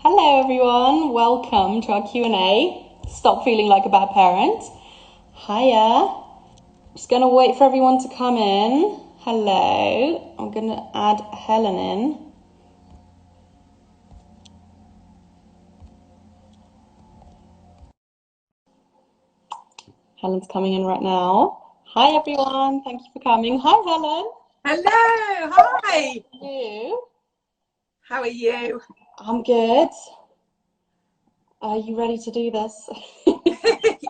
Hello everyone, welcome to our Q&A. Stop feeling like a bad parent. Hiya. Just gonna wait for everyone to come in. Hello. I'm gonna add Helen in. Helen's coming in right now. Hi everyone, thank you for coming. Hi Helen. Hello, hi. How are you? How are you? I'm good. Are you ready to do this?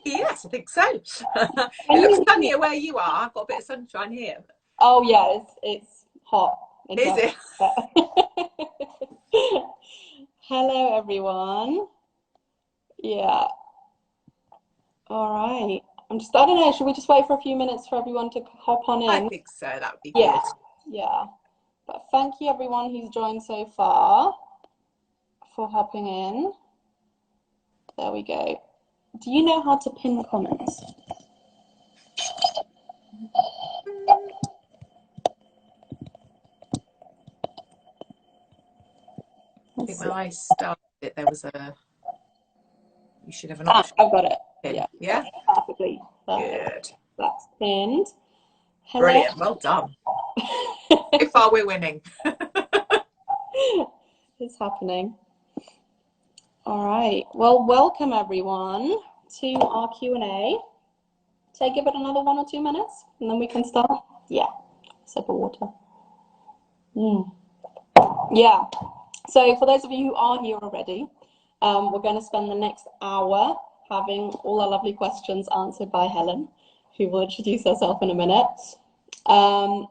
Yes, I think so. It looks sunnier where you are. I've got a bit of sunshine here. Oh yeah, it's hot. Is it? Hello everyone. Yeah. All right. I don't know, should we just wait for a few minutes for everyone to hop on I in? think so. That would be Yeah. good. Yeah. But thank you everyone who's joined so far for hopping in. There we go. Do you know how to pin comments? I think when I started it, there was you should have an option. I've got it. Pin. Yeah. Yeah? Perfectly. Good. That's pinned. Hello. Brilliant. Well done. So far, we're winning. It's happening. All right. Well, welcome everyone to our Q&A. So give it another 1 or 2 minutes and then we can start. Yeah. Sip of water. Yeah. So for those of you who are here already, we're going to spend the next hour having all our lovely questions answered by Helen, who will introduce herself in a minute.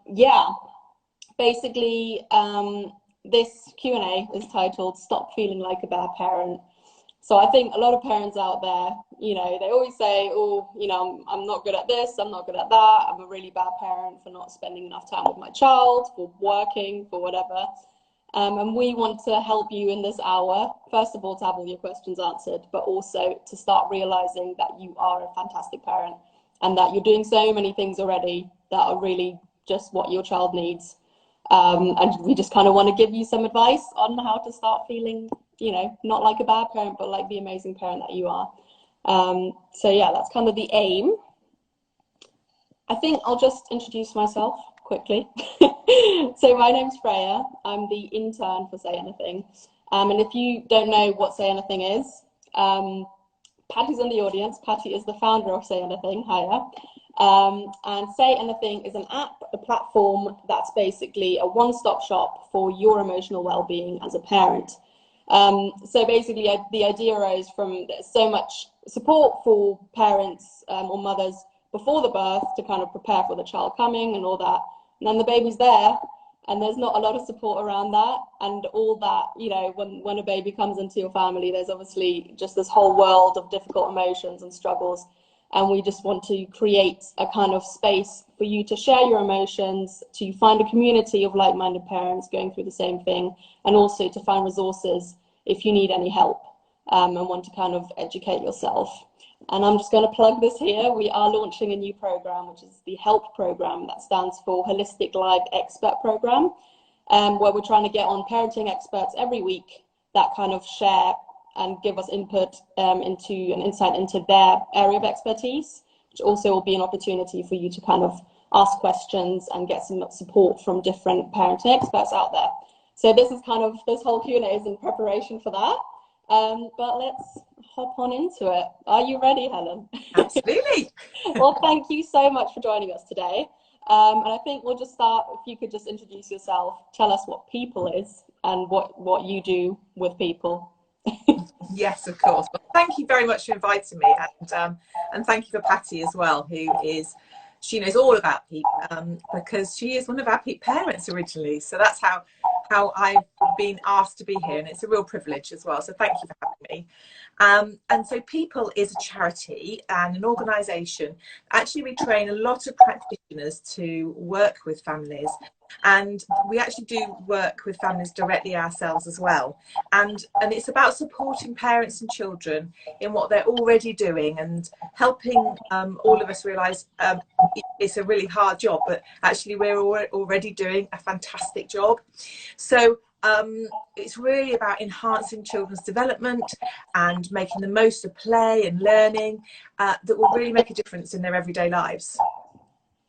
Yeah. Basically, this Q&A is titled "Stop Feeling Like a Bad Parent." So I think a lot of parents out there, they always say, oh, I'm not good at this, I'm not good at that, I'm a really bad parent for not spending enough time with my child, for working, for whatever. And we want to help you in this hour, first of all, to have all your questions answered, but also to start realizing that you are a fantastic parent and that you're doing so many things already that are really just what your child needs. And we just kind of want to give you some advice on how to start feeling, not like a bad parent, but like the amazing parent that you are. So yeah, that's kind of the aim. I think I'll just introduce myself quickly. So my name's Freya. I'm the intern for Say Anything. And if you don't know what Say Anything is, Patty's in the audience. Patty is the founder of Say Anything. Hiya. And Say Anything is an app, a platform that's basically a one-stop shop for your emotional well-being as a parent. So basically, the idea arose from so much support for parents or mothers before the birth to kind of prepare for the child coming and all that. And then the baby's there, and there's not a lot of support around that. And all that, when a baby comes into your family, there's obviously just this whole world of difficult emotions and struggles. And we just want to create a kind of space for you to share your emotions, to find a community of like-minded parents going through the same thing, and also to find resources if you need any help and want to kind of educate yourself. And I'm just going to plug this here. We are launching a new program, which is the HELP program. That stands for Holistic Live Expert Program, where we're trying to get on parenting experts every week that kind of share and give us input into an insight into their area of expertise, which also will be an opportunity for you to kind of ask questions and get some support from different parenting experts out there. So this whole Q&A is in preparation for that. But let's hop on into it. Are you ready, Helen? Absolutely. Well, thank you so much for joining us today. And I think we'll just start, if you could just introduce yourself, tell us what People is and what you do with people. Yes, of course. Well, thank you very much for inviting me, and thank you for Patty as well, she knows all about Peep because she is one of our Peep parents originally. So that's how I've been asked to be here, and it's a real privilege as well. So thank you for having me. And so People is a charity and an organisation. Actually, we train a lot of practitioners to work with families, and we actually do work with families directly ourselves as well. And it's about supporting parents and children in what they're already doing and helping all of us realise it's a really hard job, but actually we're already doing a fantastic job. So it's really about enhancing children's development and making the most of play and learning that will really make a difference in their everyday lives.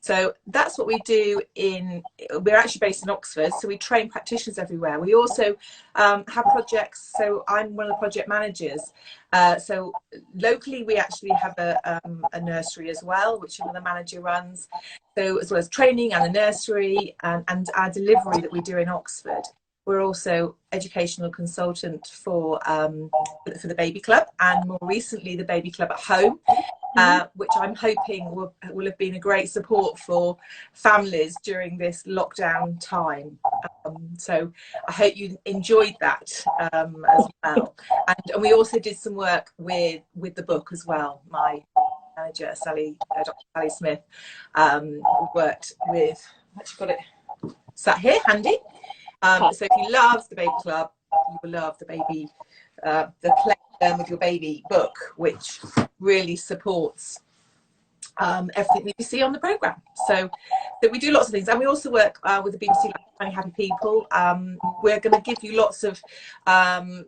So that's what we do we're actually based in Oxford, so we train practitioners everywhere. We also have projects, so I'm one of the project managers. So locally we actually have a nursery as well, which another manager runs. So as well as training and the nursery and our delivery that we do in Oxford. We're also educational consultant for the Baby Club, and more recently the Baby Club at Home, which I'm hoping will have been a great support for families during this lockdown time. So I hope you enjoyed that as well. And we also did some work with the book as well. My manager, Dr. Sally Smith, worked with, I've actually got it sat here handy. So if you love the Baby Club, you will love the Play Learn with Your Baby book, which really supports everything that you see on the programme. So we do lots of things, and we also work with the BBC Tiny Happy People. We're going to give you lots of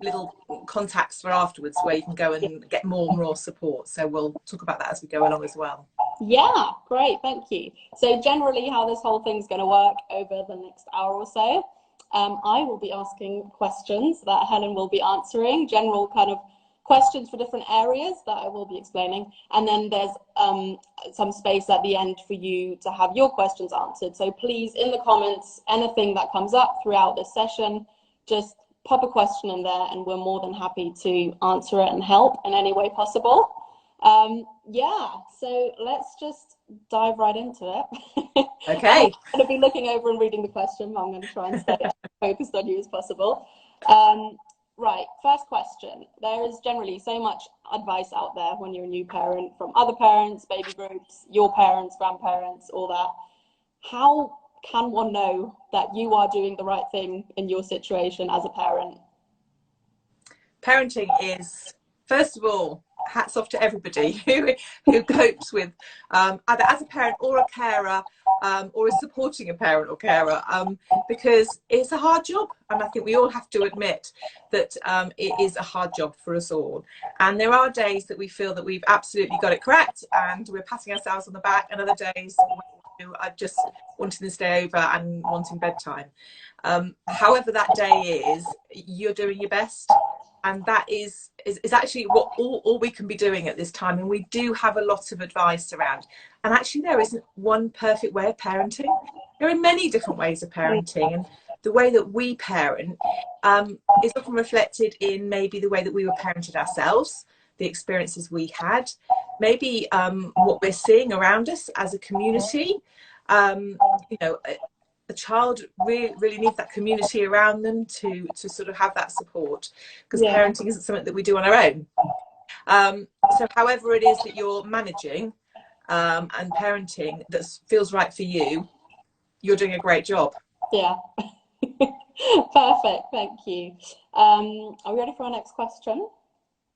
little contacts for afterwards where you can go and get more and more support. So we'll talk about that as we go along as well. Yeah, great, thank you. So generally how this whole thing's going to work over the next hour or so, I will be asking questions that Helen will be answering, general kind of questions for different areas that I will be explaining, and then there's some space at the end for you to have your questions answered. So please, in the comments, anything that comes up throughout this session, just pop a question in there and we're more than happy to answer it and help in any way possible. Yeah, so let's just dive right into it. Okay. I'm going to be looking over and reading the question, but I'm going to try and stay as focused on you as possible. Right, first question. There is generally so much advice out there when you're a new parent from other parents, baby groups, your parents, grandparents, all that. How can one know that you are doing the right thing in your situation as a parent? Parenting is, first of all, hats off to everybody who copes with either as a parent or a carer, or is supporting a parent or carer, because it's a hard job, and I think we all have to admit that it is a hard job for us all. And there are days that we feel that we've absolutely got it correct and we're patting ourselves on the back, and other days are just wanting to stay over and wanting bedtime. However that day is, you're doing your best. And that is actually what all we can be doing at this time. And we do have a lot of advice around. And actually there isn't one perfect way of parenting. There are many different ways of parenting. And the way that we parent is often reflected in maybe the way that we were parented ourselves, the experiences we had, maybe what we're seeing around us as a community. You know, a child really needs that community around them to sort of have that support, because parenting isn't something that we do on our own. So however it is that you're managing and parenting that feels right for you, you're doing a great job. Yeah. Perfect, thank you. Are we ready for our next question?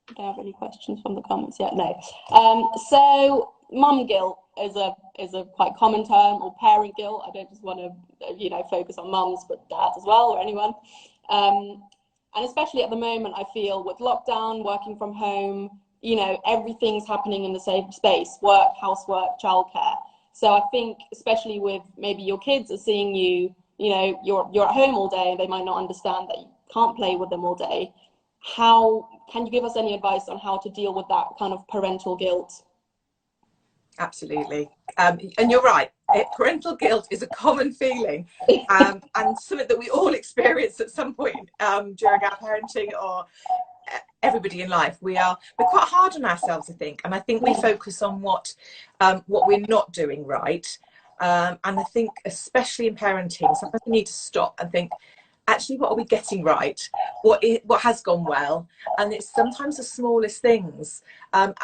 I don't have any questions from the comments yet. No. So mum guilt is a quite common term, or parent guilt. I don't just want to focus on mums, but dads as well, or anyone. And especially at the moment, I feel with lockdown, working from home, everything's happening in the same space: work, housework, childcare. So I think, especially with maybe your kids are seeing you're at home all day, and they might not understand that you can't play with them all day. How can you give us any advice on how to deal with that kind of parental guilt? Absolutely. And you're right. Parental guilt is a common feeling, and something that we all experience at some point during our parenting, or everybody in life. We're quite hard on ourselves, I think. And I think we focus on what we're not doing right. And I think, especially in parenting, sometimes we need to stop and think, actually, what are we getting right? What has gone well? And it's sometimes the smallest things. And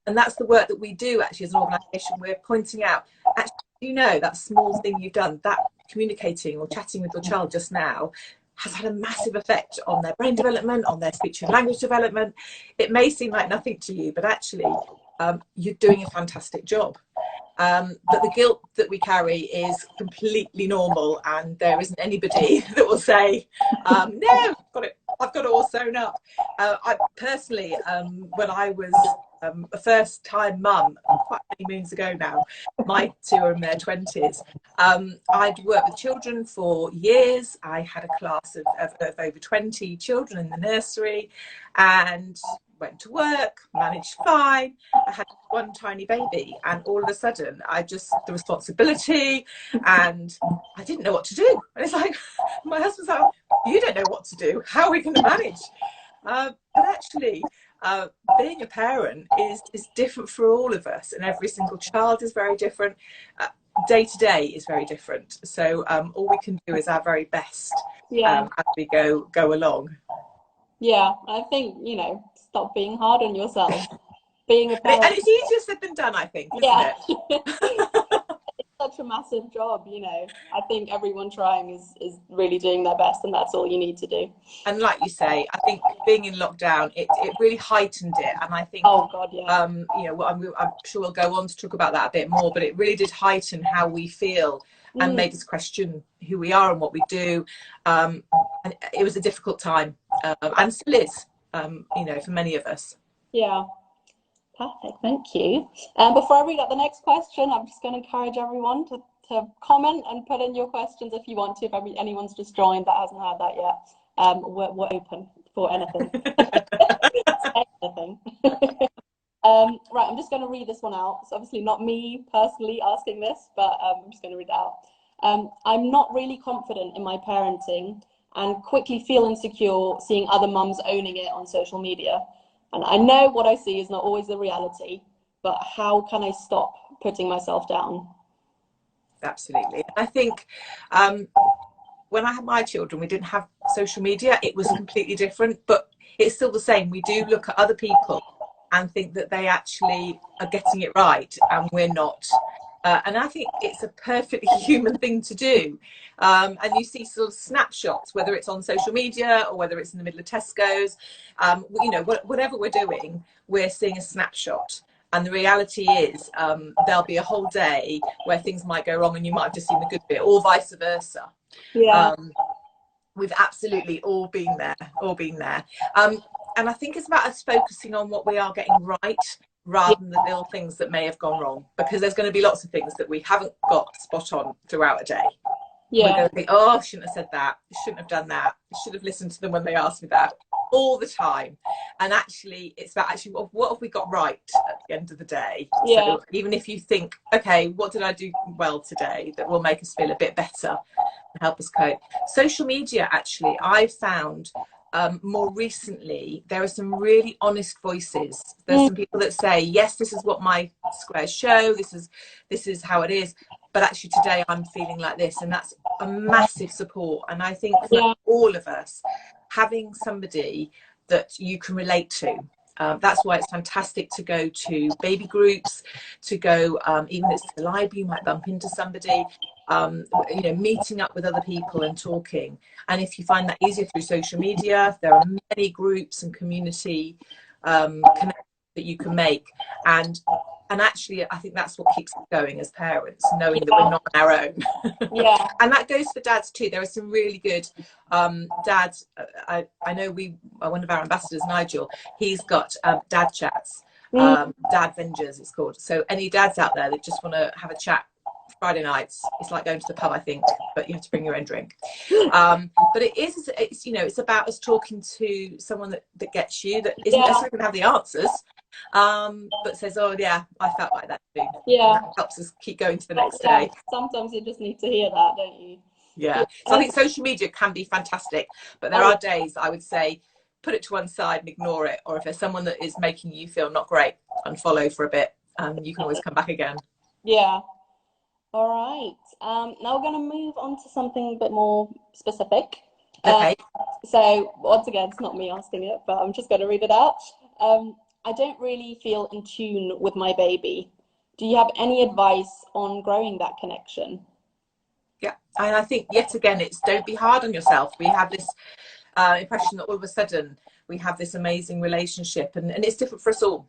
that's the work that we do actually as an organisation. We're pointing out, actually, that small thing you've done, that communicating or chatting with your child just now, has had a massive effect on their brain development, on their speech and language development. It may seem like nothing to you, but actually you're doing a fantastic job. But the guilt that we carry is completely normal, and there isn't anybody that will say, no, I've got it all sewn up. I personally, when I was a first time mum, quite many moons ago now, my two are in their 20s, I'd worked with children for years. I had a class of over 20 children in the nursery, and went to work, managed fine. I had one tiny baby, and all of a sudden the responsibility, and I didn't know what to do. And it's like, my husband's like, you don't know what to do, how are we going to manage? But actually, being a parent is different for all of us, and every single child is very different. Day to day is very different. So all we can do is our very best as we go along. Yeah, I think, stop being hard on yourself. Being a parent. And it's easier said than done, I think, isn't it? It's such a massive job, I think everyone trying is really doing their best, and that's all you need to do. And like you say, I think being in lockdown, it really heightened it. And I think, oh God, yeah. I'm sure we'll go on to talk about that a bit more, but it really did heighten how we feel and made us question who we are and what we do. And it was a difficult time, and still is, for many of us. Yeah. Perfect, thank you. Before I read out the next question, I'm just going to encourage everyone to comment and put in your questions if you want to. If anyone's just joined that hasn't had that yet, we're open for anything. Anything. Right, I'm just going to read this one out. It's obviously not me personally asking this, but I'm just going to read it out. I'm not really confident in my parenting and quickly feel insecure seeing other mums owning it on social media. And I know what I see is not always the reality, but how can I stop putting myself down? Absolutely. I think when I had my children, we didn't have social media. It was completely different, but it's still the same. We do look at other people and think that they actually are getting it right, and we're not. And I think it's a perfectly human thing to do. And you see sort of snapshots, whether it's on social media or whether it's in the middle of Tesco's, whatever we're doing, we're seeing a snapshot. And the reality is there'll be a whole day where things might go wrong and you might have just seen the good bit, or vice versa. Yeah. We've absolutely all been there. And I think it's about us focusing on what we are getting right, rather than the little things that may have gone wrong, because there's going to be lots of things that we haven't got spot on throughout a day. We're going to think, oh, I shouldn't have said that, I shouldn't have done that, I should have listened to them when they asked me that, all the time. And actually it's about what have we got right at the end of the day. So even if you think, okay, what did I do well today that will make us feel a bit better and help us cope. Social media, actually, I've found more recently, there are some really honest voices. There's some people that say, yes, this is what my squares show, this is how it is, but actually today I'm feeling like this, and that's a massive support. And I think for all of us, having somebody that you can relate to, that's why it's fantastic to go to baby groups, to go even if it's to the library, you might bump into somebody, meeting up with other people and talking. And if you find that easier through social media, there are many groups and community connections that you can make. And actually, I think that's what keeps us going as parents, knowing that we're not on our own. And that goes for dads too. There are some really good dads. I know one of our ambassadors, Nigel, he's got dad chats, Dad Vengers it's called. So any dads out there that just want to have a chat Friday nights, it's like going to the pub, I think, but you have to bring your own drink. But it's about us talking to someone that gets you, that isn't necessarily going to have the answers, but says, oh yeah, I felt like that too. Yeah, that helps us keep going to the next day. Sometimes you just need to hear that, don't you? So I think social media can be fantastic, but there are days I would say put it to one side and ignore it, or if there's someone that is making you feel not great, unfollow for a bit, and you can always come back again. All right, now we're going to move on to something a bit more specific. Okay. So once again, it's not me asking it, but I'm just going to read it out. I don't really feel in tune with my baby. Do you have any advice on growing that connection? Yeah, and I think yet again, it's don't be hard on yourself. We have this impression that all of a sudden we have this amazing relationship, and it's different for us all.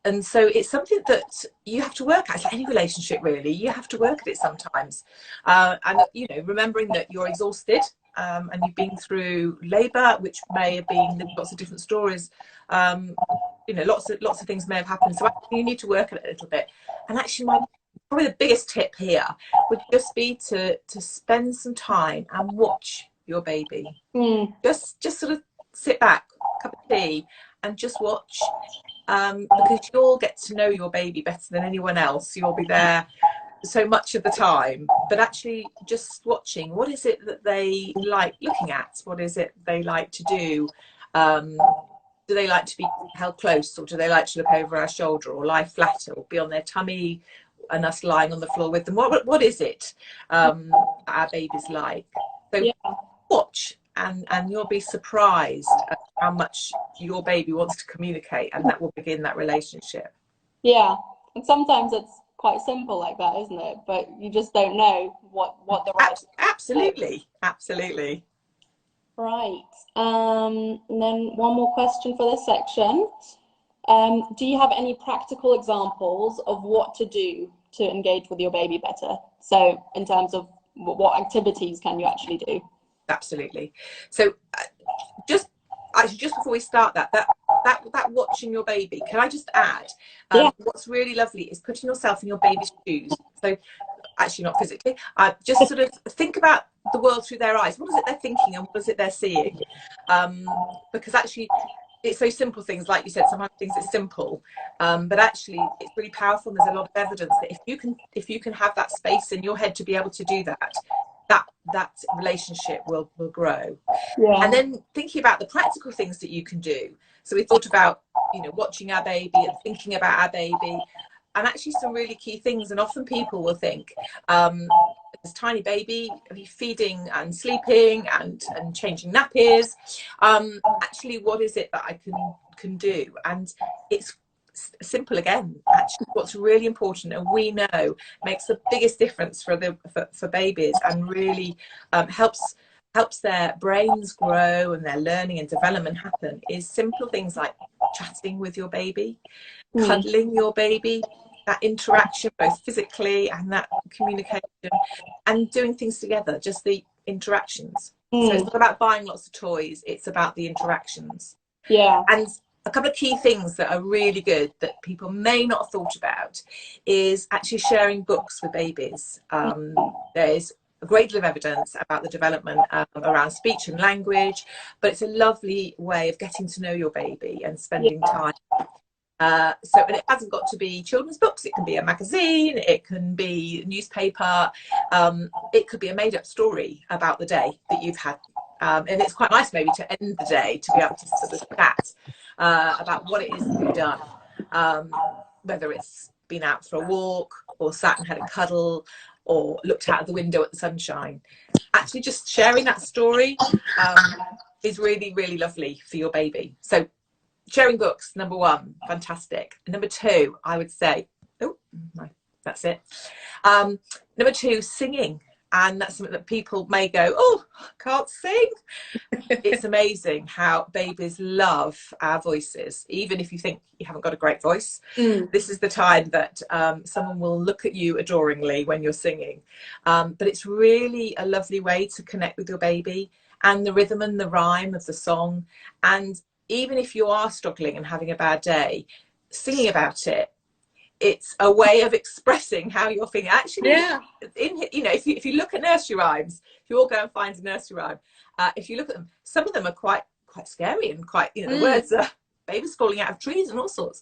and so it's something that you have to work at. It's like any relationship, really. You have to work at it sometimes. And, you know, remembering that you're exhausted, and you've been through labour, which may have been lots of different stories. You know, lots of things may have happened. So actually you need to work at it a little bit. And actually, probably the biggest tip here would just be to spend some time and watch your baby. Just sort of sit back, cup of tea, and just watch. Because you'll get to know your baby better than anyone else. You'll be there so much of the time, but actually just watching, what is it that they like looking at? What is it they like to do? Do they like to be held close, or do they like to look over our shoulder, or lie flat, or be on their tummy and us lying on the floor with them? What is it our babies like? So watch, and you'll be surprised at how much your baby wants to communicate, and that will begin that relationship. Yeah, and sometimes it's quite simple like that, isn't it? But you just don't know what the right... Absolutely. Right. And then one more question for this section. Do you have any practical examples of what to do to engage with your baby better? So in terms of what activities can you actually do? Absolutely. So just before we start that watching your baby, can I just add, what's really lovely is putting yourself in your baby's shoes. So actually not physically, just sort of think about the world through their eyes. What is it they're thinking, and what is it they're seeing? Because actually it's those simple things, like you said, sometimes things are simple, but actually it's really powerful. And there's a lot of evidence that if you can have that space in your head to be able to do that relationship will grow. And then thinking about the practical things that you can do. So we thought about, you know, watching our baby and thinking about our baby, and actually some really key things. And often people will think, this tiny baby, feeding and sleeping and changing nappies, actually what is it that I can do? And it's simple again. Actually, what's really important, and we know makes the biggest difference for babies, and really helps their brains grow and their learning and development happen, is simple things like chatting with your baby, cuddling your baby, that interaction both physically and that communication, and doing things together, just the interactions. So it's not about buying lots of toys, it's about the interactions. And a couple of key things that are really good that people may not have thought about is actually sharing books with babies. There's a great deal of evidence about the development around speech and language, but it's a lovely way of getting to know your baby and spending time. And it hasn't got to be children's books. It can be a magazine, it can be a newspaper, it could be a made-up story about the day that you've had. And it's quite nice maybe to end the day to be able to sort of chat about what it is that you've done, whether it's been out for a walk, or sat and had a cuddle, or looked out of the window at the sunshine. Actually just sharing that story is really, really lovely for your baby. So sharing books, number one, fantastic. And number two, I would say, that's it. Number two, singing. And that's something that people may go, oh, I can't sing. It's amazing how babies love our voices. Even if you think you haven't got a great voice, this is the time that someone will look at you adoringly when you're singing. But it's really a lovely way to connect with your baby, and the rhythm and the rhyme of the song. And even if you are struggling and having a bad day, singing about it, it's a way of expressing how you're feeling. Actually, if you look at nursery rhymes, if you all go and find a nursery rhyme, if you look at them, some of them are quite scary, and quite, the words are babies falling out of trees and all sorts.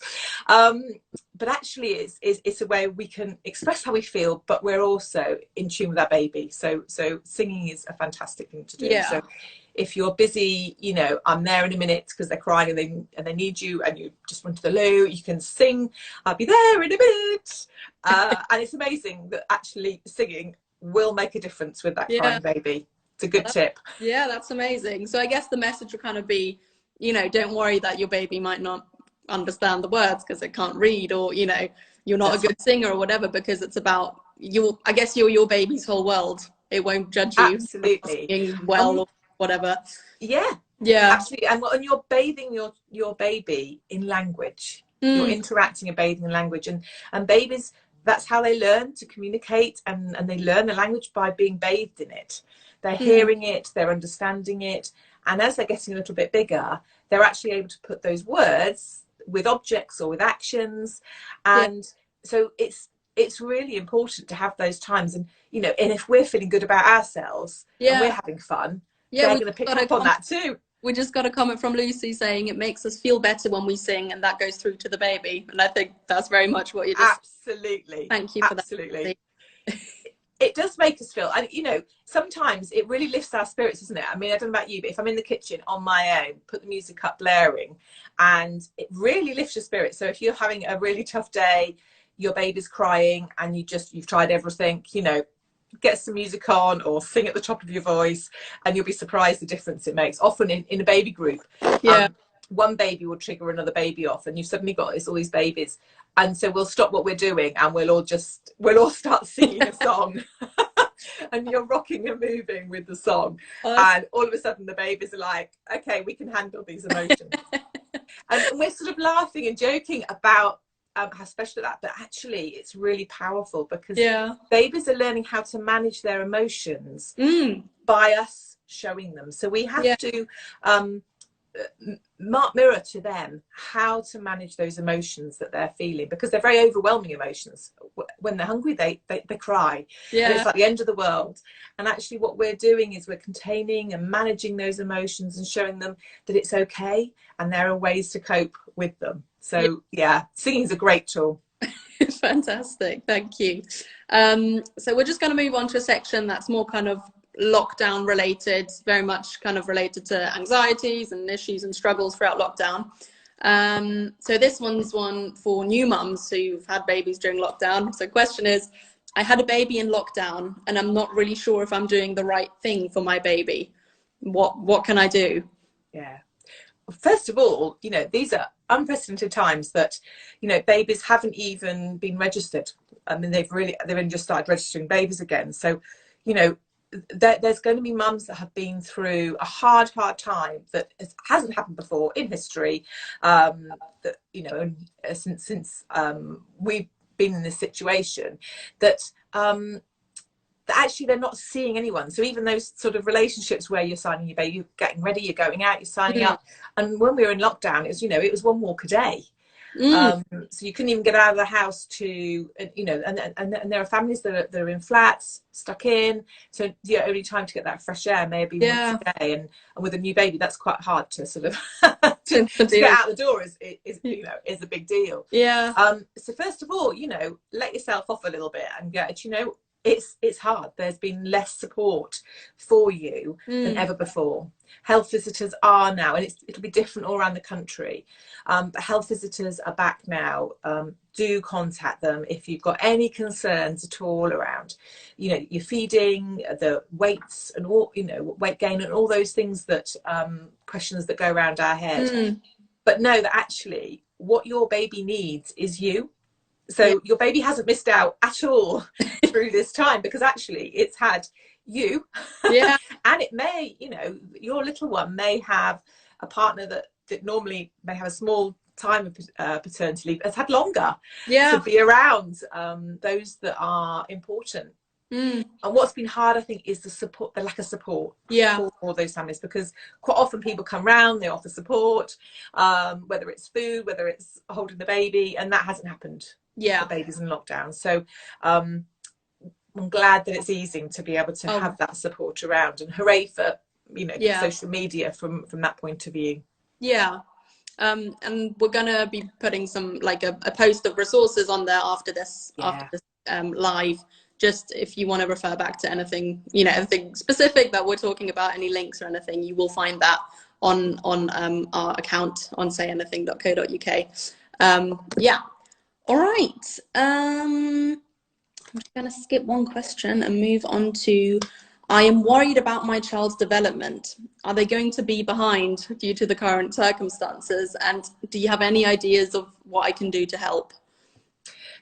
But actually, it's a way we can express how we feel, but we're also in tune with our baby. So singing is a fantastic thing to do. So if you're busy, I'm there in a minute because they're crying and they need you, and you just run to the loo, you can sing, I'll be there in a minute. And it's amazing that actually singing will make a difference with that crying baby. It's a good tip. Yeah, that's amazing. So I guess the message would kind of be, don't worry that your baby might not understand the words because it can't read, or, you're not a good singer or whatever, because it's about you. I guess you're your baby's whole world. It won't judge you. Absolutely. Singing well or whatever. Yeah. Absolutely. And you're bathing your baby in language. You're interacting and bathing in language, and babies, that's how they learn to communicate, and they learn the language by being bathed in it. They're hearing it, they're understanding it, and as they're getting a little bit bigger, they're actually able to put those words with objects or with actions. And so it's really important to have those times. And and if we're feeling good about ourselves and we're having fun, they're going to pick up on that too. We just got a comment from Lucy saying it makes us feel better when we sing, and that goes through to the baby. And I think that's very much what you just... Absolutely. Thank you for that. Absolutely. It does make us feel, and sometimes it really lifts our spirits, isn't it? I mean, I don't know about you, but if I'm in the kitchen on my own, put the music up blaring, and it really lifts your spirits. So if you're having a really tough day, your baby's crying, and you've tried everything, get some music on or sing at the top of your voice, and you'll be surprised the difference it makes. Often in a baby group, one baby will trigger another baby off, and you've suddenly got all these babies, and so we'll stop what we're doing and we'll all start singing a song and you're rocking and moving with the song, and all of a sudden the babies are like, okay, we can handle these emotions. And we're sort of laughing and joking about how special that, but actually it's really powerful, because babies are learning how to manage their emotions by us showing them. So we have to mirror to them how to manage those emotions that they're feeling, because they're very overwhelming emotions. When they're hungry, they cry, and it's like the end of the world. And actually what we're doing is we're containing and managing those emotions and showing them that it's okay, and there are ways to cope with them. So singing is a great tool. Fantastic, thank you. So we're just going to move on to a section that's more kind of lockdown related, very much kind of related to anxieties and issues and struggles throughout lockdown. So this one's one for new mums who've had babies during lockdown. So question is, I had a baby in lockdown and I'm not really sure if I'm doing the right thing for my baby. What can I do? First of all, these are unprecedented times that babies haven't even been registered. I mean, they've only just started registering babies again. So there's going to be mums that have been through a hard time that hasn't happened before in history, that since we've been in this situation, that actually they're not seeing anyone. So even those sort of relationships where you're signing your baby, you're getting ready, you're going out, you're signing up, and when we were in lockdown, it was one walk a day. So you couldn't even get out of the house to, and there are families that are in flats, stuck in. So the only time to get that fresh air may be once a day. And with a new baby, that's quite hard to sort of to get out the door is a big deal. So first of all, let yourself off a little bit and go, it's hard. There's been less support for you than ever before. Health visitors are now, and it'll be different all around the country, but health visitors are back now. Do contact them if you've got any concerns at all around, your feeding, the weights and all, weight gain and all those things that questions that go around our head. But know that actually what your baby needs is you. So your baby hasn't missed out at all through this time, because actually it's had you. And it may, your little one may have a partner that normally may have a small time of paternity leave, has had longer to be around those that are important. And what's been hard, I think, is the lack of support for those families, because quite often people come round, they offer support, whether it's food, whether it's holding the baby, and that hasn't happened. The baby's in lockdown. So I'm glad that it's easing to be able to have that support around, and hooray for social media from that point of view. And we're gonna be putting some a post of resources on there after this live, just if you want to refer back to anything anything specific that we're talking about, any links or anything, you will find that on our account on sayanything.co.uk. All right. I'm just going to skip one question and move on to, I am worried about my child's development. Are they going to be behind due to the current circumstances? And do you have any ideas of what I can do to help?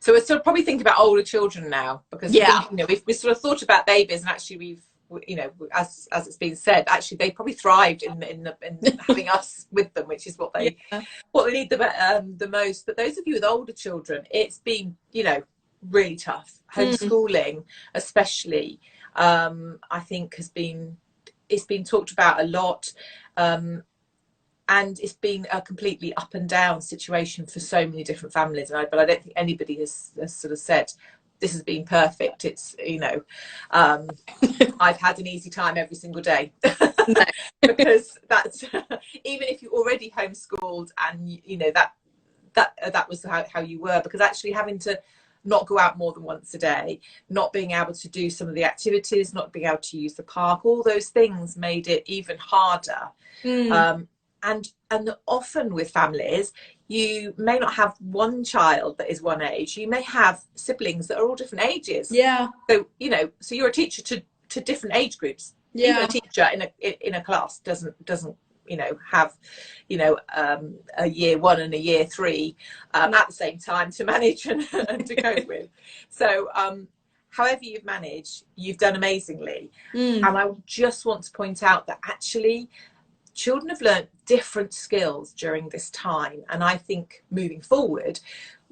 So we're sort of probably thinking about older children now, because we've sort of thought about babies, and actually you know, as it's been said, actually they probably thrived in having us with them, which is what they need the most. But those of you with older children, it's been, you know, really tough. Homeschooling, especially, I think it's been talked about a lot. And it's been a completely up and down situation for so many different families. But I don't think anybody has sort of said this has been perfect. It's, you know, I've had an easy time every single day. Because that's even if you already homeschooled and you know that was how you were, because actually having to not go out more than once a day, not being able to do some of the activities, not being able to use the park, all those things made it even harder. And often with families, you may not have one child that is one age. You may have siblings that are all different ages. Yeah. So, you know, so you're a teacher to different age groups. Yeah. Even a teacher in a class doesn't you know have, you know, a year 1 and a year 3 at the same time to manage and to cope with. So however you've managed, you've done amazingly. And I just want to point out that actually children have learned different skills during this time, and I think moving forward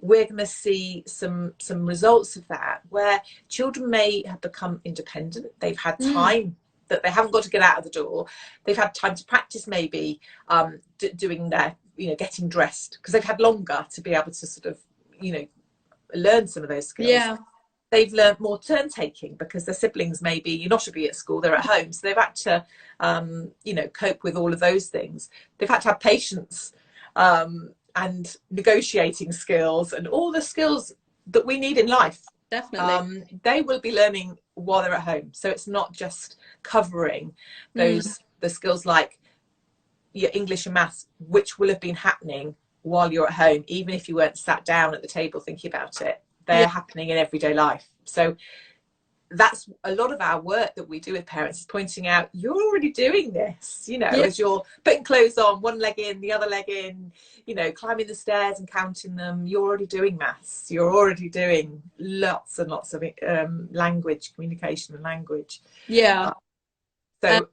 we're going to see some results of that, where children may have become independent. They've had time that they haven't got to get out of the door. They've had time to practice maybe doing their, you know, getting dressed, because they've had longer to be able to sort of, you know, learn some of those skills. Yeah. They've learned more turn taking because their siblings maybe not to be at school, they're at home, so they've had to you know, cope with all of those things. They've had to have patience and negotiating skills and all the skills that we need in life. Definitely. They will be learning while they're at home, so it's not just covering those the skills like your English and maths, which will have been happening while you're at home, even if you weren't sat down at the table thinking about it. They're happening in everyday life. So that's a lot of our work that we do with parents, is pointing out you're already doing this, you know, as you're putting clothes on, one leg in, the other leg in, you know, climbing the stairs and counting them. You're already doing maths. You're already doing lots and lots of language, communication and language. Yeah. So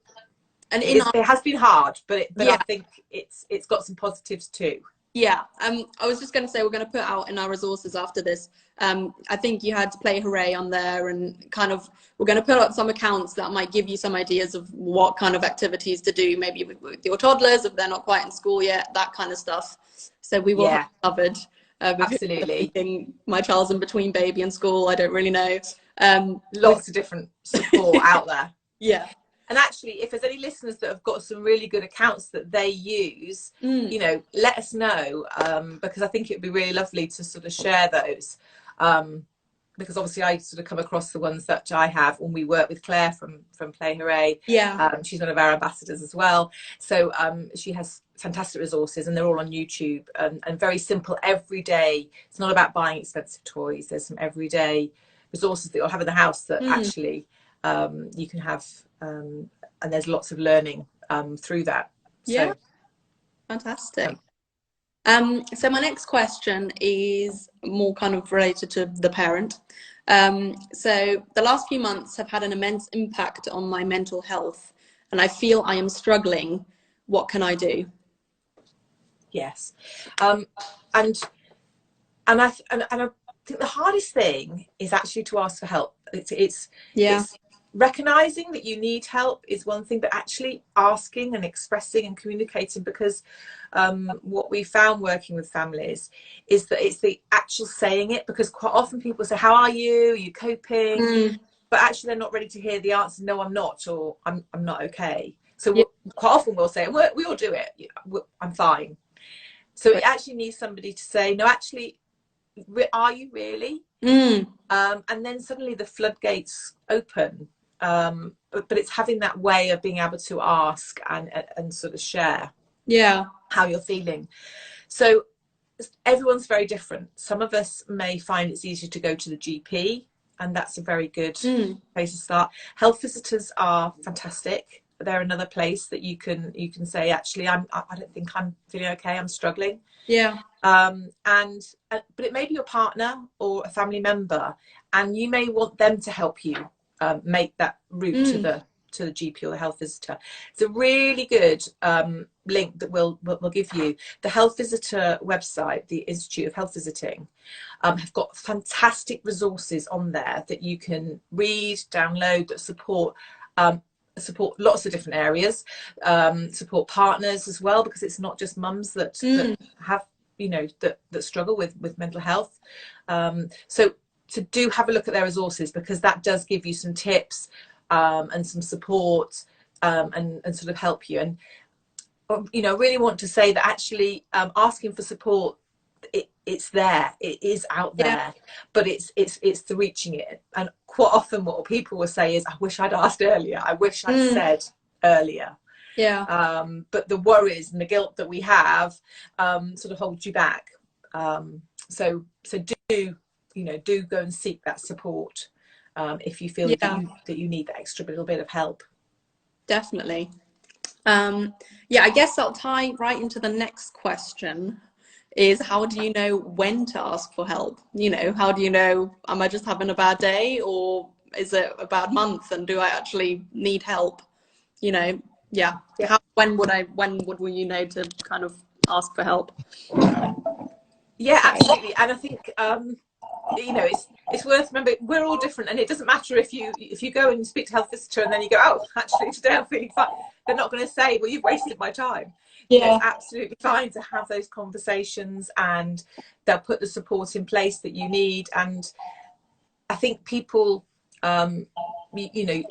and it has been hard, but I think it's got some positives too. Yeah, I was just going to say, we're going to put out in our resources after this. I think you had Play Hooray on there, and kind of we're going to put up some accounts that might give you some ideas of what kind of activities to do, maybe with your toddlers if they're not quite in school yet, that kind of stuff. So we will have covered. Absolutely. My child's in between baby and school. I don't really know. Lots of different support out there. Yeah. And actually, if there's any listeners that have got some really good accounts that they use, you know, let us know, because I think it would be really lovely to sort of share those. Because obviously I sort of come across the ones that I have when we work with Claire from Play Hooray. Yeah. She's one of our ambassadors as well. So she has fantastic resources, and they're all on YouTube, and very simple everyday. It's not about buying expensive toys. There's some everyday resources that you'll have in the house that actually you can have. And there's lots of learning through that. So, yeah, fantastic. So my next question is more kind of related to the parent. So the last few months have had an immense impact on my mental health, and I feel I am struggling. What can I do? Yes, and I think the hardest thing is actually to ask for help. It's recognizing that you need help is one thing, but actually asking and expressing and communicating, because what we found working with families is that it's the actual saying it, because quite often people say, how are you? Are you coping? But actually they're not ready to hear the answer, no, I'm not, or I'm not okay. So quite often we'll say, we all do it, I'm fine. So it actually needs somebody to say, no, actually, are you really? And then suddenly the floodgates open. But it's having that way of being able to ask and sort of share how you're feeling. So everyone's very different. Some of us may find it's easier to go to the GP, and that's a very good place to start. Health visitors are fantastic. They're another place that you can say, actually, I don't think I'm feeling okay, I'm struggling. Yeah. But it may be your partner or a family member, and you may want them to help you make that route to the GP or the health visitor. It's a really good link that we'll give you. The health visitor website, the Institute of Health Visiting, have got fantastic resources on there that you can read, download, that support lots of different areas, support partners as well, because it's not just mums that have, you know, that struggle with mental health. So to do have a look at their resources, because that does give you some tips and some support and sort of help you. And you know, really want to say that actually asking for support, it's there, it is out there, but it's the reaching it. And quite often what people will say is, I wish I'd asked earlier, I wish I'd said earlier. But the worries and the guilt that we have sort of holds you back. So do, you know, do go and seek that support if you feel that you need that extra little bit of help. Definitely. Yeah, I guess I'll tie right into the next question, is how do you know when to ask for help? You know, how do you know, am I just having a bad day, or is it a bad month, and do I actually need help? You know, when would you know to kind of ask for help? Yeah, absolutely. And I think you know, it's worth remembering we're all different, and it doesn't matter if you go and speak to health visitor and then you go, oh, actually today I'm feeling fine. They're not going to say, well, you've wasted my time. You know, it's absolutely fine to have those conversations, and they'll put the support in place that you need. And I think people, you know,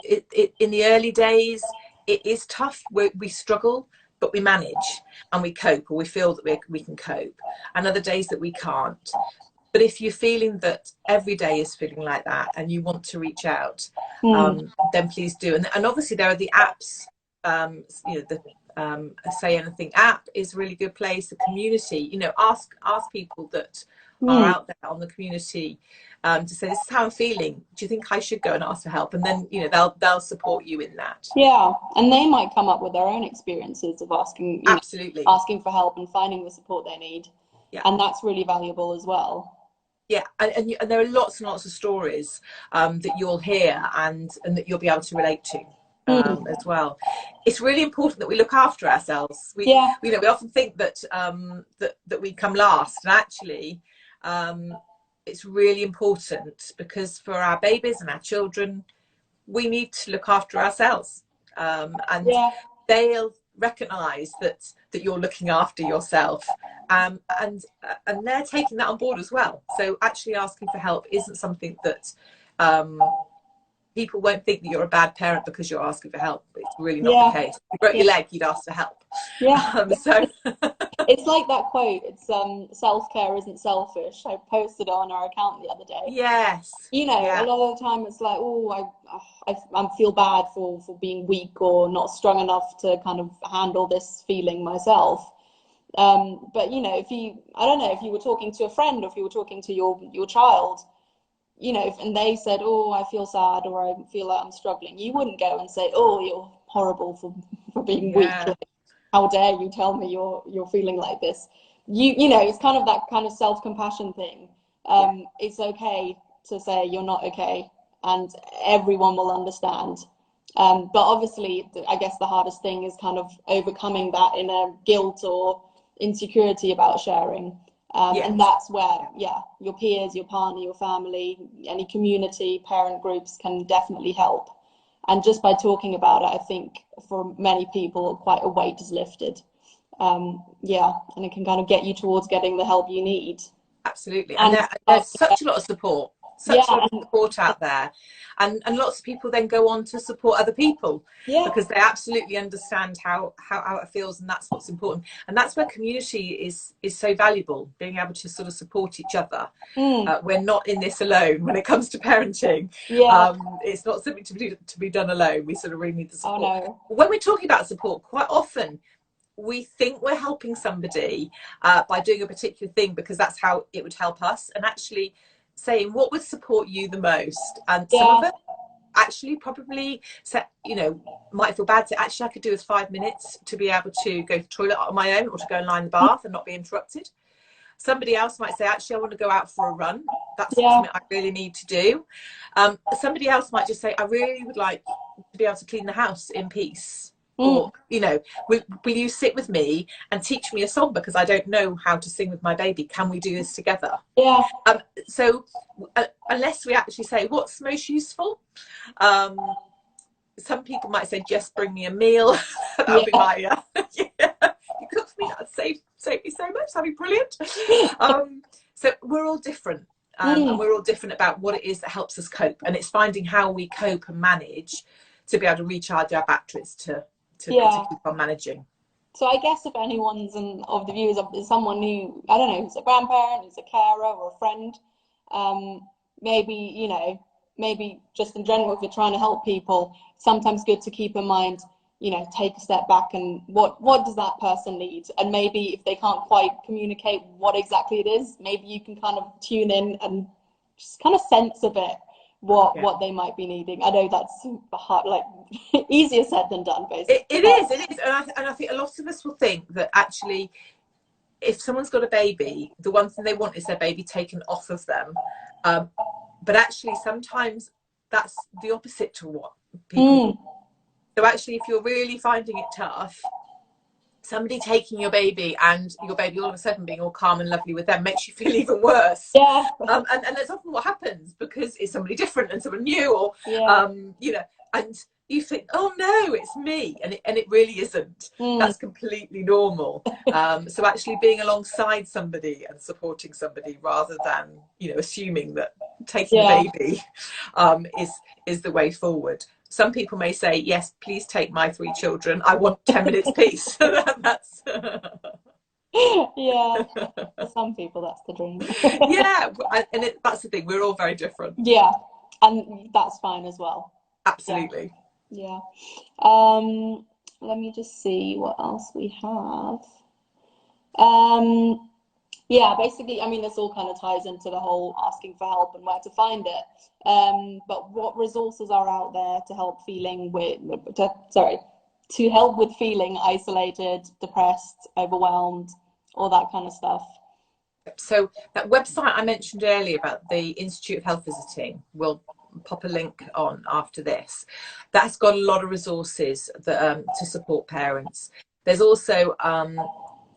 in the early days, it is tough. We struggle, but we manage and we cope, or we feel that we can cope, and other days that we can't. But if you're feeling that every day is feeling like that and you want to reach out, then please do. And obviously there are the apps, you know, the Say Anything app is a really good place. The community, you know, ask people that are out there on the community to say, this is how I'm feeling. Do you think I should go and ask for help? And then, you know, they'll support you in that. Yeah, and they might come up with their own experiences of asking, absolutely, asking for help and finding the support they need. Yeah. And that's really valuable as well. Yeah, and there are lots and lots of stories that you'll hear and that you'll be able to relate to as well. It's really important that we look after ourselves. We often think that that we come last, and actually it's really important, because for our babies and our children, we need to look after ourselves, and they'll recognise that you're looking after yourself, and they're taking that on board as well. So actually asking for help isn't something that people won't think that you're a bad parent because you're asking for help. It's really not the case. If you broke your leg, you'd ask for help. So it's like that quote, it's self-care isn't selfish. I posted it on our account the other day. Yes. You know, a lot of the time it's like, oh, I feel bad for being weak or not strong enough to kind of handle this feeling myself. But you know, I don't know, if you were talking to a friend, or if you were talking to your child, you know, and they said, oh, I feel sad, or I feel like I'm struggling, you wouldn't go and say, oh, you're horrible for being weak. Like, how dare you tell me you're feeling like this? You know, it's kind of that kind of self-compassion thing. It's okay to say you're not okay, and everyone will understand. But obviously, I guess the hardest thing is kind of overcoming that inner guilt or insecurity about sharing. And that's where, your peers, your partner, your family, any community, parent groups can definitely help. And just by talking about it, I think for many people, quite a weight is lifted. And it can kind of get you towards getting the help you need. Absolutely. And there's such a lot of support. Such a lot of support out there, and lots of people then go on to support other people because they absolutely understand how it feels, and that's what's important. And that's where community is so valuable, being able to sort of support each other. We're not in this alone when it comes to parenting. It's not something to be done alone. We sort of really need the support. Oh, no. When we're talking about support, quite often we think we're helping somebody by doing a particular thing because that's how it would help us, and actually saying what would support you the most. And some of it actually probably, you know, might feel bad. So actually I could do with 5 minutes to be able to go to the toilet on my own, or to go and lie in the bath and not be interrupted. Somebody else might say, actually I want to go out for a run. That's something I really need to do. Somebody else might just say, I really would like to be able to clean the house in peace? Mm. Or, you know, will you sit with me and teach me a song because I don't know how to sing with my baby? Can we do this together? Yeah. So unless we actually say what's most useful, some people might say just bring me a meal. That'll be my yeah. You cook for me, that'd save me so much. That'd be brilliant. So we're all different, and we're all different about what it is that helps us cope, and it's finding how we cope and manage to be able to recharge our batteries to keep on managing. So I guess if anyone's of the views of someone who, I don't know, who's a grandparent, who's a carer or a friend, maybe, you know, maybe just in general, if you're trying to help people, sometimes good to keep in mind, you know, take a step back and what does that person need? And maybe if they can't quite communicate what exactly it is, maybe you can kind of tune in and just kind of sense a bit what they might be needing. I know that's super hard, like easier said than done, basically. It is. And I think a lot of us will think that actually, if someone's got a baby, the one thing they want is their baby taken off of them. But actually, sometimes that's the opposite to what people. So actually, if you're really finding it tough, somebody taking your baby and your baby all of a sudden being all calm and lovely with them makes you feel even worse. Yeah. And that's often what happens because it's somebody different and someone new, or you know, and you think, oh no, it's me, and it really isn't. That's completely normal. So actually being alongside somebody and supporting somebody rather than, you know, assuming that taking a baby is the way forward. Some people may say, yes, please take my 3 children. I want 10 minutes peace. That's yeah. For some people, that's the dream. Yeah, and that's the thing. We're all very different. Yeah, and that's fine as well. Absolutely. Yeah. Let me just see what else we have. Yeah, basically, I mean, this all kind of ties into the whole asking for help and where to find it. But what resources are out there to help to help with feeling isolated, depressed, overwhelmed, all that kind of stuff? So that website I mentioned earlier about the Institute of Health Visiting, we'll pop a link on after this. That's got a lot of resources that, to support parents. There's also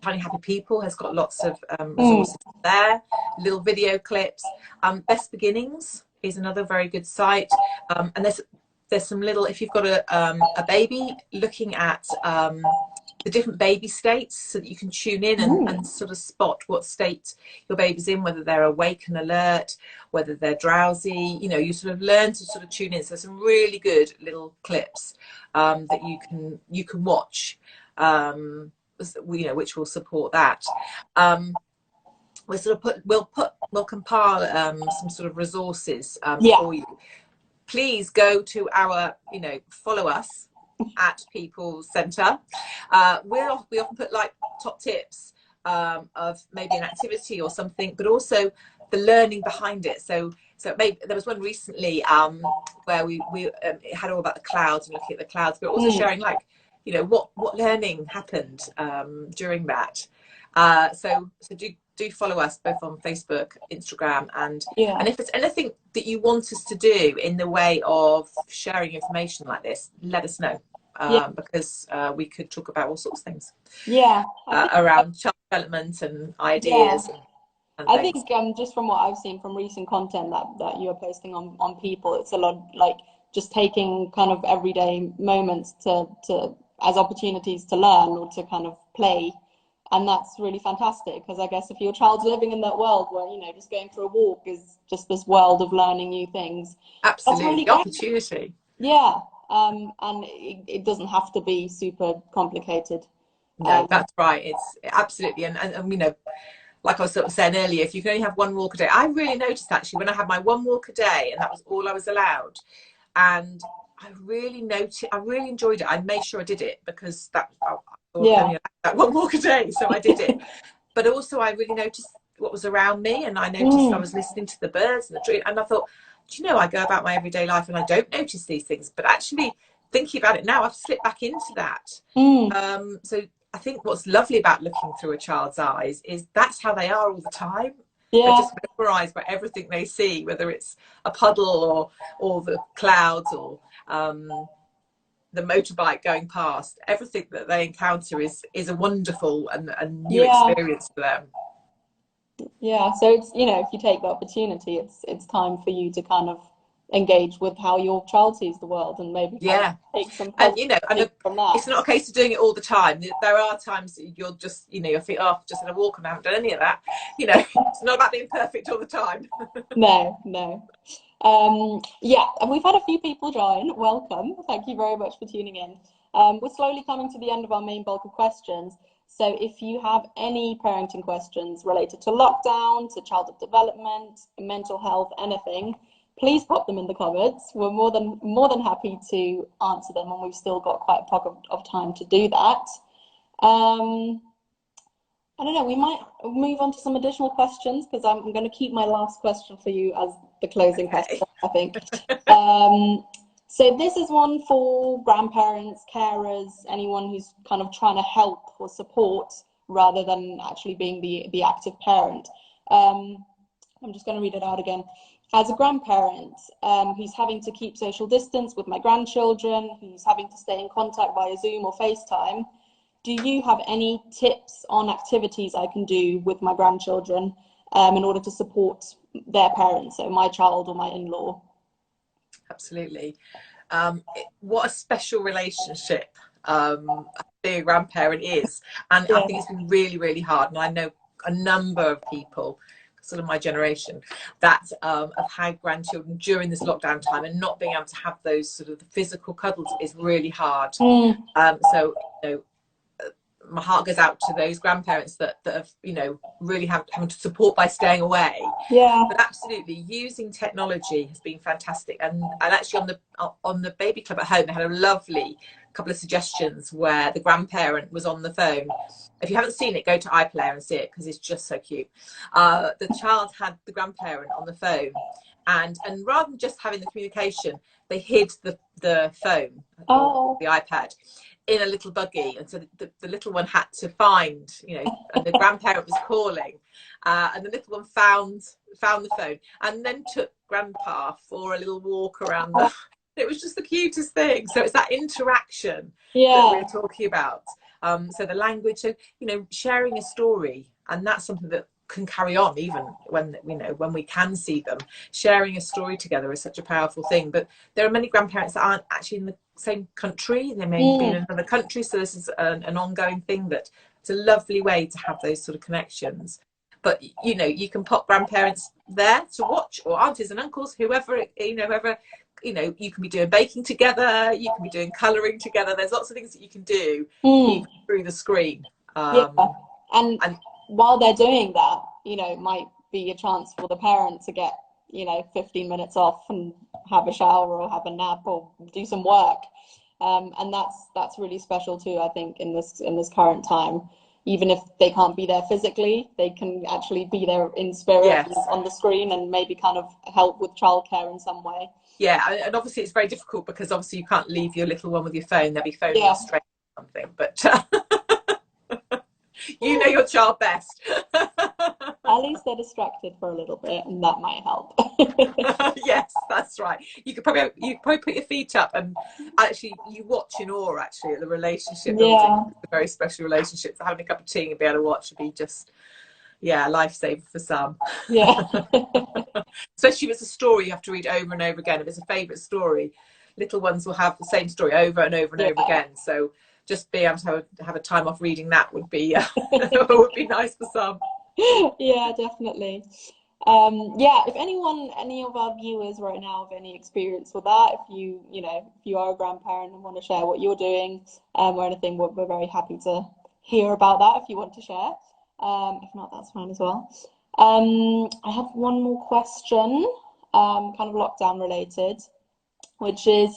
Tiny Happy People has got lots of resources there, little video clips. Best Beginnings is another very good site, and there's some little, if you've got a baby, looking at the different baby states so that you can tune in and sort of spot what state your baby's in, whether they're awake and alert, whether they're drowsy. You know, you sort of learn to sort of tune in. So some really good little clips that you can watch, you know, which will support that. We'll compile some sort of resources for you. Please go to our, you know, follow us at People Centre. We often put like top tips of maybe an activity or something, but also the learning behind it. So maybe there was one recently where we had all about the clouds and looking at the clouds, but also sharing, like, you know, what learning happened during that. So do follow us both on Facebook, Instagram, and if there's anything that you want us to do in the way of sharing information like this, let us know, because we could talk about all sorts of things around child development and ideas. And I think just from what I've seen from recent content that you're posting on People, it's a lot like just taking kind of everyday moments to as opportunities to learn or to kind of play. And that's really fantastic, because I guess if your child's living in that world where, you know, just going for a walk is just this world of learning new things. Absolutely, that's really opportunity. Yeah, and it doesn't have to be super complicated. No, that's right. It's absolutely, and you know, like I was sort of saying earlier, if you can only have one walk a day, I really noticed actually when I had my one walk a day, and that was all I was allowed, and I really enjoyed it. I made sure I did it because that one walk a day, so I did it. But also I really noticed what was around me, and I noticed I was listening to the birds and the tree, and I thought, do you know, I go about my everyday life and I don't notice these things, but actually thinking about it now, I've slipped back into that. So I think what's lovely about looking through a child's eyes is that's how they are all the time. They're just mesmerized by everything they see, whether it's a puddle or the clouds or the motorbike going past, everything that they encounter is a wonderful and new Yeah. experience for them. Yeah, so it's, you know, if you take the opportunity, it's time for you to kind of engage with how your child sees the world and maybe kind of take some And positive and from that. it's not a case of doing it all the time. There are times that you'll just, you'll think, oh, I've just had a walk and I haven't done any of that. It's not about being perfect all the time. No, no. Yeah, and we've had a few people join. Welcome. Thank you very much for tuning in. We're slowly coming to the end of our main bulk of questions. So if you have any parenting questions related to lockdown, to childhood development, mental health, anything, please pop them in the comments. We're more than happy to answer them, and we've still got quite a pocket of time to do that. I don't know, we might move on to some additional questions because I'm going to keep my last question for you as the closing question, I think. So this is one for grandparents, carers, anyone who's kind of trying to help or support rather than actually being the active parent. I'm just going to read it out again. As a grandparent who's having to keep social distance with my grandchildren, who's having to stay in contact via Zoom or FaceTime, do you have any tips on activities I can do with my grandchildren in order to support their parents, so my child or my in-law? Absolutely. What a special relationship being a grandparent is. And I think it's been really, really hard. And I know a number of people, sort of my generation, that have had grandchildren during this lockdown time, and not being able to have those sort of physical cuddles is really hard. So, my heart goes out to those grandparents that have, really having to support by staying away. Yeah. But absolutely, using technology has been fantastic. And actually on the baby club at home, they had a lovely couple of suggestions where the grandparent was on the phone. If you haven't seen it, go to iPlayer and see it because it's just so cute. The child had the grandparent on the phone, and rather than just having the communication, they hid the phone or the iPad in a little buggy, and so the little one had to find, and the grandparent was calling, and the little one found the phone and then took grandpa for a little walk around the it was just the cutest thing. So it's that interaction that we're talking about. So the language, so sharing a story, and that's something that can carry on even when we can see them. Sharing a story together is such a powerful thing. But there are many grandparents that aren't actually in the same country. They may be in another country, so this is an ongoing thing. That it's a lovely way to have those sort of connections. But you can pop grandparents there to watch, or aunties and uncles, whoever you can be doing baking together, you can be doing colouring together. There's lots of things that you can do even through the screen. And while they're doing that, it might be a chance for the parent to get 15 minutes off and have a shower or have a nap or do some work, and that's really special too, I think, in this current time. Even if they can't be there physically, they can actually be there in spirit on the screen and maybe kind of help with childcare in some way. Yeah, and obviously it's very difficult because obviously you can't leave your little one with your phone. They'll be phoning you straight or something. But you know your child best. At least they're distracted for a little bit, and that might help. Yes, that's right. You could probably put your feet up and actually you watch in awe actually at the relationship building. It's a very special relationship. So having a cup of tea and be able to watch would be just a lifesaver for some. Especially if it's a story you have to read over and over again. If it's a favourite story, little ones will have the same story over and over and over again. So just being able to have a time off reading that would be would be nice for some. Yeah, definitely. If any of our viewers right now have any experience with that, if you are a grandparent and want to share what you're doing or anything, we're very happy to hear about that if you want to share. If not, that's fine as well. I have one more question, kind of lockdown related, which is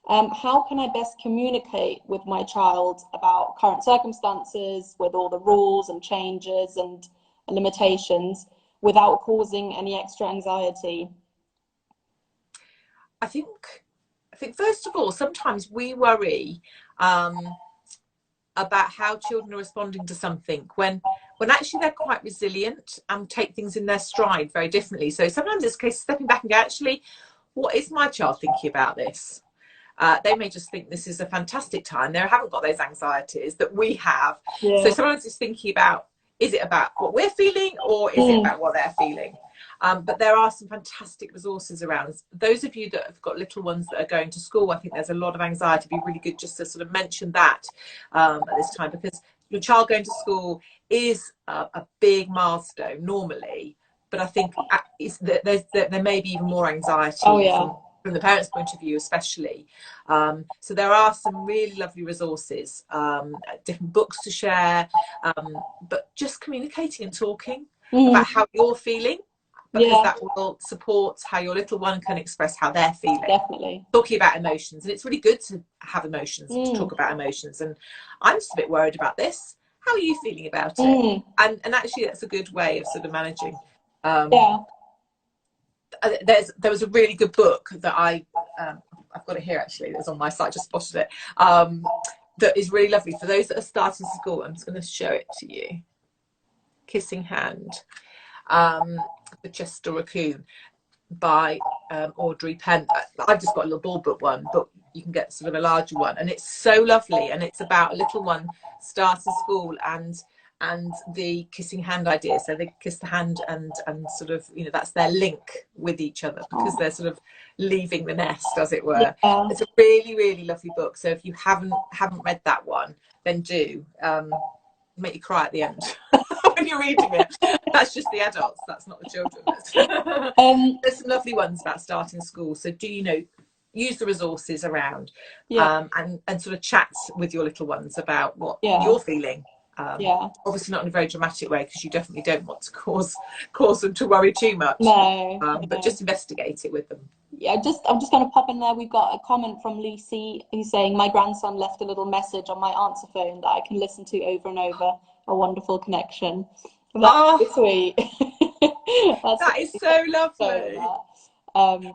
how can I best communicate with my child about current circumstances with all the rules and changes and limitations without causing any extra anxiety? I think first of all, sometimes we worry about how children are responding to something when actually they're quite resilient and take things in their stride very differently. So sometimes it's a case of stepping back and go, actually, what is my child thinking about this? They may just think this is a fantastic time. They haven't got those anxieties that we have. Yeah. So sometimes it's thinking about, is it about what we're feeling, or is it about what they're feeling? But there are some fantastic resources around. Those of you that have got little ones that are going to school, I think there's a lot of anxiety. It'd be really good just to sort of mention that at this time, because your child going to school is a big milestone normally, but I think there may be even more anxiety from the parents' point of view, especially. So there are some really lovely resources, different books to share, but just communicating and talking about how you're feeling, because that will support how your little one can express how they're feeling. Definitely. Talking about emotions, and it's really good to have emotions, to talk about emotions. And I'm just a bit worried about this. How are you feeling about it? And actually, that's a good way of sort of managing. There was a really good book that I've got it here actually. That's on my site. Just spotted it. That is really lovely for those that are starting school. I'm just going to show it to you. Kissing Hand. The Chester Raccoon by Audrey Penn. I've just got a little ball book one, but you can get sort of a larger one, and it's so lovely. And it's about a little one starting school and the kissing hand idea. So they kiss the hand and sort of, you know, that's their link with each other, because they're sort of leaving the nest, as it were. It's a really, really lovely book. So if you haven't read that one, then do. Make you cry at the end when you're reading it. That's just the adults, that's not the children. There's some lovely ones about starting school. So do, you know, use the resources around, and sort of chat with your little ones about what you're feeling. Obviously not in a very dramatic way, because you definitely don't want to cause them to worry too much. But just investigate it with them. I'm just going to pop in there. We've got a comment from Lucy who's saying, my grandson left a little message on my answer phone that I can listen to over and over. A wonderful connection. That's sweet. That is so lovely.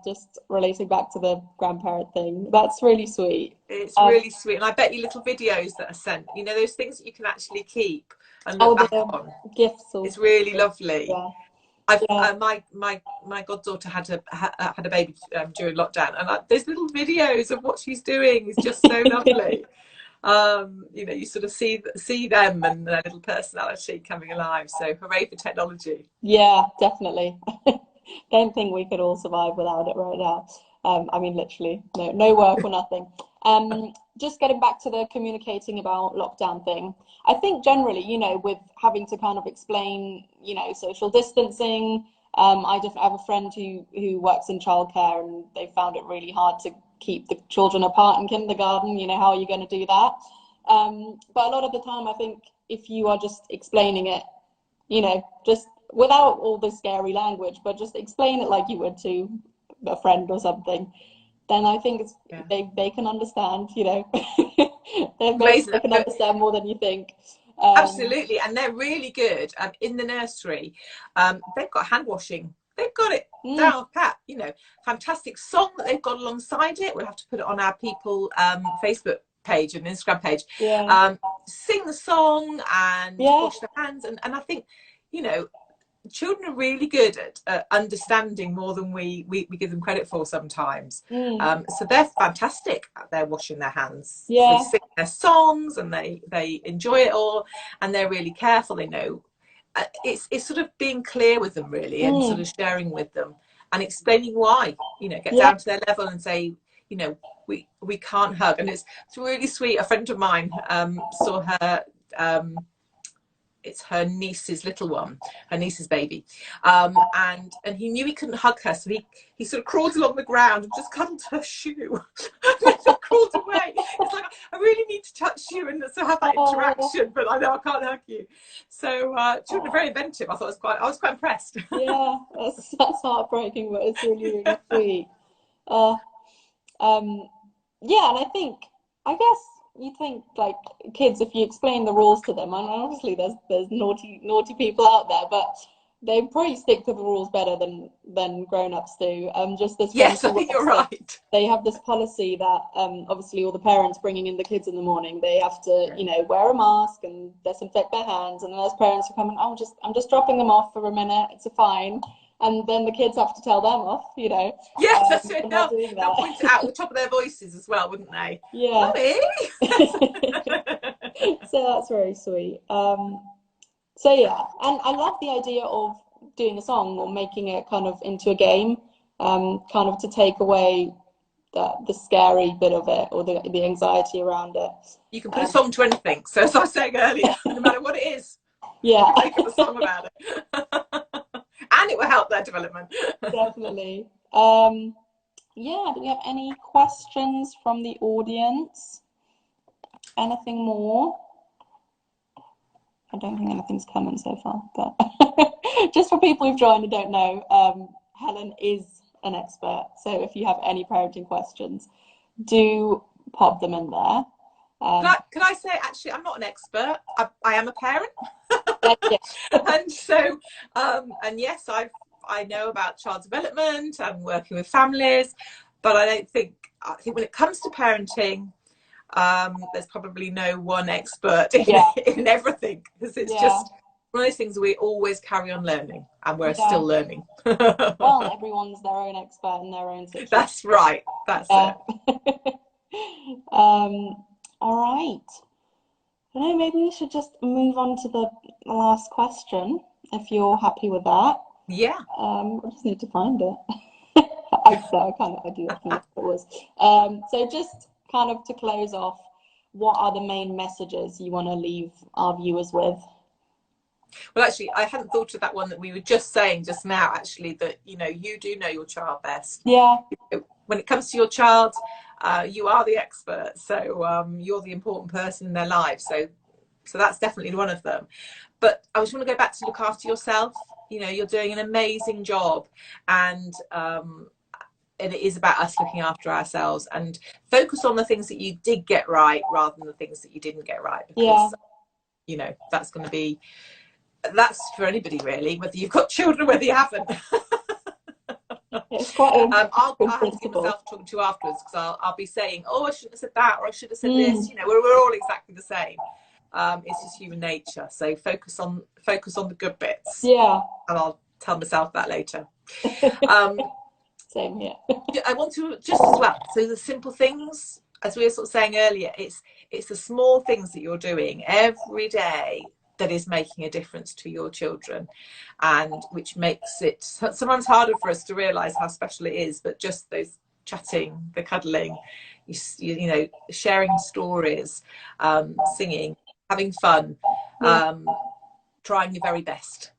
Just relating back to the grandparent thing. That's really sweet. It's really sweet. And I bet you little videos that are sent, you know, those things that you can actually keep and look back on. Gifts. It's really lovely. My goddaughter had a baby during lockdown, and those little videos of what she's doing is just so lovely. You know, you sort of see them and their little personality coming alive. So hooray for technology. Yeah, definitely. Don't think we could all survive without it right now. I mean, literally, no work or nothing. Just getting back to the communicating about lockdown thing, I think generally, you know, with having to kind of explain, you know, social distancing, I have a friend who works in childcare, and they found it really hard to keep the children apart in kindergarten. You know, how are you going to do that? But a lot of the time, I think if you are just explaining it, you know, just without all the scary language, but just explain it like you would to a friend or something, then I think they can understand, you know. They can understand more than you think. Absolutely. And they're really good in the nursery. They've got hand washing. They've got it down pat, you know. Fantastic song that they've got alongside it. We'll have to put it on our People Facebook page and Instagram page. Sing the song and wash their hands. And I think, you know, children are really good at understanding more than we give them credit for sometimes. So they're fantastic at their washing their hands. They sing their songs and they enjoy it all, and they're really careful. They know it's sort of being clear with them, really, and sort of sharing with them and explaining why, you know, get down to their level and say, you know, we can't hug. And it's really sweet. A friend of mine saw her it's her niece's little one, her niece's baby, and he knew he couldn't hug her, so he sort of crawled along the ground and just cuddled her shoe and then crawled away. It's like, I really need to touch you and so have that interaction, but I know I can't hug you. So children are very inventive. I was quite impressed. That's heartbreaking, but it's really, really sweet. And I guess you think, like, kids, if you explain the rules to them, and obviously there's naughty people out there, but they probably stick to the rules better than grown-ups do. Just this. Yes, I think you're right. They have this policy that obviously all the parents bringing in the kids in the morning, they have to, you know, wear a mask and disinfect their hands, and then there's parents who come and I'm just dropping them off for a minute. It's fine. and then the kids have to tell them off, you know. Yes, that's For it. not doing They'll that. point it out at the top of their voices as well, wouldn't they? Yeah. Mummy! So that's very sweet. So yeah, and I love the idea of doing a song or making it kind of into a game, kind of to take away the scary bit of it or the anxiety around it. You can put a song to anything. So as I was saying earlier, no matter what it is, Yeah, you can make up a song about it. And it will help their development. definitely. Yeah, do we have any questions from the audience? Anything more? I don't think anything's coming so far, but just for people who've joined and don't know, Helen is an expert. So if you have any parenting questions, do pop them in there. Can I say, actually, I'm not an expert. I am a parent. And so, and yes, I know about child development and working with families, but I think when it comes to parenting, there's probably no one expert in everything, because it's just one of those things we always carry on learning, and we're still learning. Well, everyone's their own expert in their own situation. That's right. That's it. All right. I don't know, maybe we should just move on to the last question, if you're happy with that. Yeah. I just need to find it. I do think it was. So just kind of to close off, what are the main messages you want to leave our viewers with? Well, actually, I hadn't thought of that one that we were just saying just now, actually, that, you know, you do know your child best. Yeah. When it comes to your child, you are the expert. So you're the important person in their lives. So that's definitely one of them. But I just want to go back to look after yourself. You know, you're doing an amazing job, and it is about us looking after ourselves, and focus on the things that you did get right rather than the things that you didn't get right, because you know, that's for anybody really, whether you've got children, whether you haven't. It's quite I'll have to give myself talking to afterwards, because I'll be saying, oh, I shouldn't have said that, or I should have said this. You know, we're all exactly the same. It's just human nature. So focus on the good bits. Yeah. And I'll tell myself that later. Same here. I want to just as well. So the simple things, as we were sort of saying earlier, it's the small things that you're doing every day that is making a difference to your children, and which makes it sometimes harder for us to realise how special it is. But just those chatting, the cuddling, you know, sharing stories, singing, having fun, trying your very best.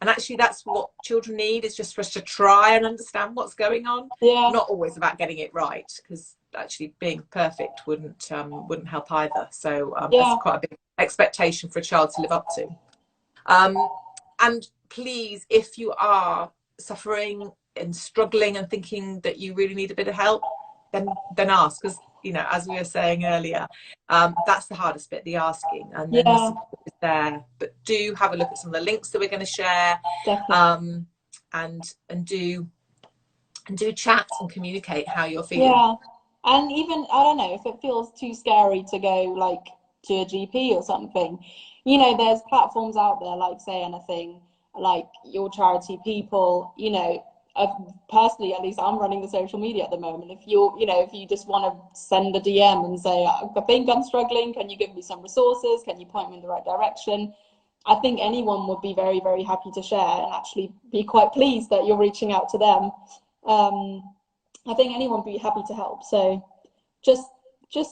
And actually, that's what children need, is just for us to try and understand what's going on. Yeah. Not always about getting it right, because actually being perfect wouldn't help either. So that's quite a big expectation for a child to live up to. And please, if you are suffering and struggling and thinking that you really need a bit of help, then ask, because, you know, as we were saying earlier, that's the hardest bit, the asking, and then the support is there. But do have a look at some of the links that we're going to share, and do chat and communicate how you're feeling. Yeah, and even, I don't know, if it feels too scary to go like to a GP or something, you know, there's platforms out there like Say Anything, like Your Charity People, you know. Personally, at least I'm running the social media at the moment. If if you just want to send a DM and say, I think I'm struggling, can you give me some resources? Can you point me in the right direction? I think anyone would be very, very happy to share, and actually be quite pleased that you're reaching out to them. I think anyone would be happy to help. So just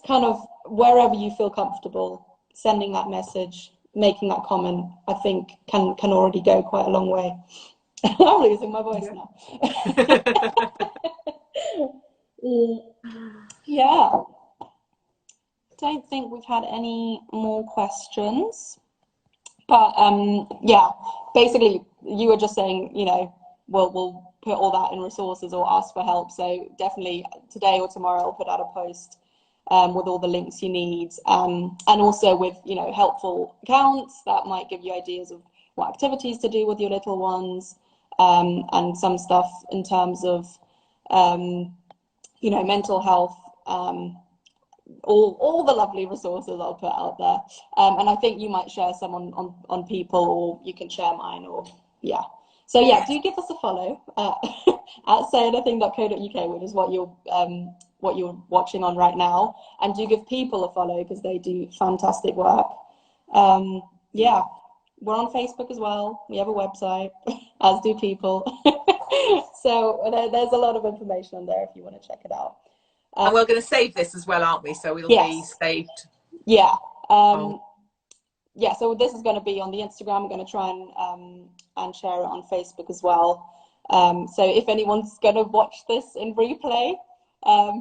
kind of wherever you feel comfortable, sending that message, making that comment, I think can already go quite a long way. I'm losing my voice now. Yeah. Don't think we've had any more questions. But yeah, basically you were just saying, you know, we'll put all that in resources or ask for help. So definitely today or tomorrow I'll put out a post with all the links you need, and also with, you know, helpful accounts that might give you ideas of what activities to do with your little ones. And some stuff in terms of, you know, mental health, all the lovely resources I'll put out there. And I think you might share some on People, or you can share mine, or So yeah, do give us a follow at sayanything.co.uk, which is what you're watching on right now, and do give people a follow because they do fantastic work. Yeah, we're on Facebook as well. We have a website, as do people. So there's a lot of information on there if you want to check it out. And we're going to save this as well, aren't we? So it'll be saved. Yeah. Yeah, so this is going to be on the Instagram. I'm going to try and share it on Facebook as well. So if anyone's going to watch this in replay,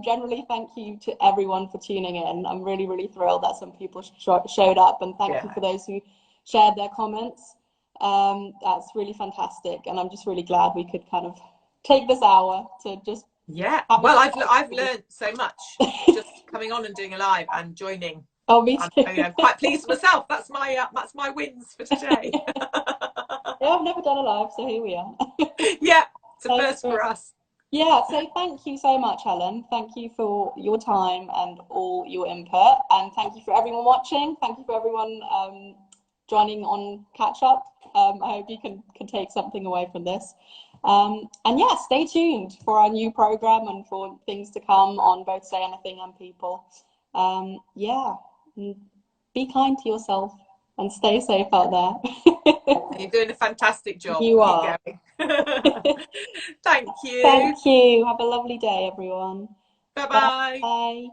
generally thank you to everyone for tuning in. I'm really, really thrilled that some people showed up, and thank you for those who shared their comments. That's really fantastic, and I'm just really glad we could kind of take this hour to just well, I've learned so much just coming on and doing a live and joining. Oh, me too. I'm quite pleased with myself. That's my wins for today. Yeah, I've never done a live, so here we are. Yeah, it's a first for us. Yeah, so thank you so much, Helen. Thank you for your time and all your input, and thank you for everyone watching. Thank you for everyone joining on catch up. I hope you can take something away from this. And yeah, stay tuned for our new program and for things to come on both Say Anything and People. Yeah, be kind to yourself and stay safe out there. You're doing a fantastic job. You are. Thank you. Thank you. Have a lovely day, everyone. Bye-bye. Bye.